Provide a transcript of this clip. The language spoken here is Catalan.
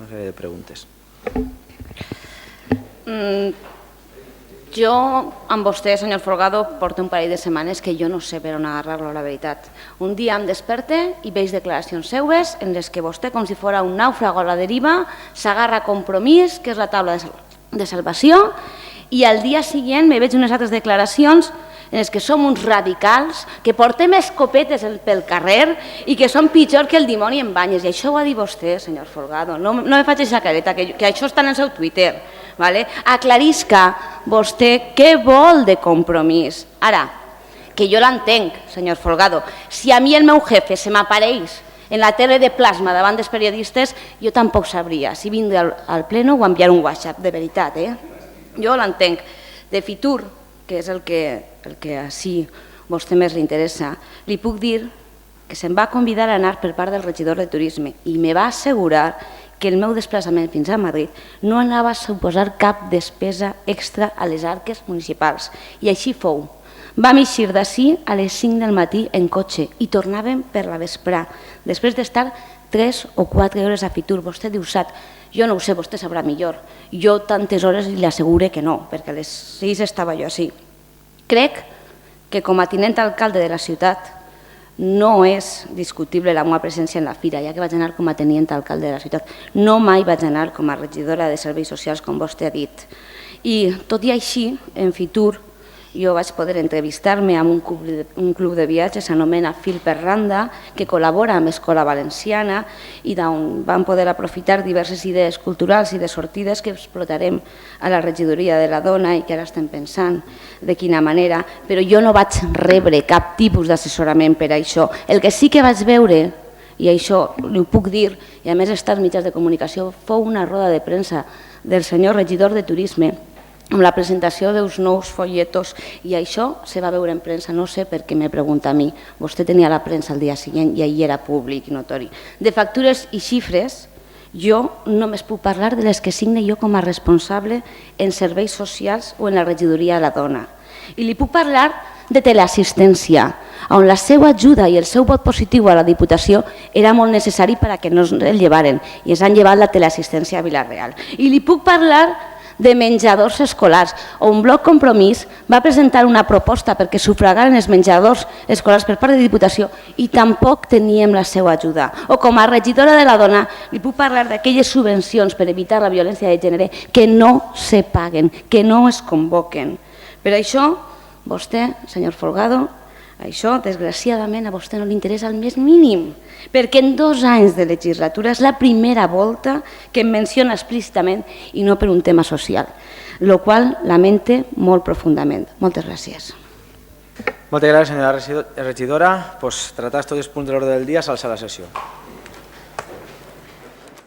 una sèrie de preguntes. Jo, amb vostè, senyor Folgado, porto un parell de setmanes que jo no sé per on agarrar-lo, la veritat. Un dia em desperte i veig declaracions seues en les que vostè, com si fos un nàufrago a la deriva, s'agarra a Compromís, que és la taula de salvació, i al dia següent me veig unes altres declaracions en les que som uns radicals, que portem escopetes pel carrer i que som pitjor que el dimoni en banyes. I això ho ha dit vostè, senyor Folgado. No me faig aquesta careta, que això està en el seu Twitter. Aclarisca vostè què vol de Compromís. Ara, que jo l'entenc, senyor Folgado, si a mi el meu jefe se m'apareix en la tele de plasma davant dels periodistes, jo tampoc sabria si vindre al pleno o enviar un WhatsApp, de veritat. Jo l'entenc. De Fitur, que és el que així a vostè més li interessa, li puc dir que se'm va convidar a anar per part del regidor de Turisme i me va assegurar que el meu desplaçament fins a Madrid no anava a suposar cap despesa extra a les arques municipals. I així fou. Vam eixir d'ací a les 5 del matí en cotxe i tornàvem per la vesprà, després d'estar 3 o 4 hores a Fitur. Vostè diu SAT, jo no ho sé, vostè sabrà millor. Jo tantes hores li assegure que no, perquè a les 6 estava jo així. Crec que com a tinent alcalde de la ciutat no és discutible la meva presència en la fira, ja que vaig anar com a tenint alcalde de la ciutat. No mai vaig anar com a regidora de serveis socials, com vostè ha dit. I tot i així, en Fitur, jo vaig poder entrevistar-me amb un club de viatges, s'anomena Fil per Randa, que col·labora amb Escola Valenciana i d'on vam poder aprofitar diverses idees culturals i de sortides que explotarem a la regidoria de la dona i que ara estem pensant de quina manera, però jo no vaig rebre cap tipus d'assessorament per a això. El que sí que vaig veure, i això li ho puc dir, i a més està als mitjans de comunicació, fou una roda de premsa del senyor regidor de Turisme amb la presentació dels nous folletos, i això se va veure en premsa, no sé per què me pregunta a mi, vostè tenia la premsa el dia següent i ahir era públic i notori. De factures i xifres, jo només puc parlar de les que signe jo com a responsable en serveis socials o en la regidoria de la dona. I li puc parlar de teleassistència, on la seva ajuda i el seu vot positiu a la Diputació era molt necessari perquè no el llevaren, i ens han llevat la teleassistència a Vila-real. I li puc parlar de menjadors escolars, on Bloc Compromís va presentar una proposta perquè sufragaren els menjadors escolars per part de Diputació i tampoc teníem la seva ajuda. O com a regidora de la dona li puc parlar d'aquelles subvencions per evitar la violència de gènere que no se paguen, que no es convoquen. Per això, vostè, senyor Folgado, això, desgraciadament, a vostè no li interessa el més mínim, perquè en 2 anys de legislatura és la primera volta que em menciona explícitament i no per un tema social, el qual lamente molt profundament. Moltes gràcies. Moltes gràcies, senyora regidora. Tratats tots els punts de l'ordre del dia, s'alça la sessió.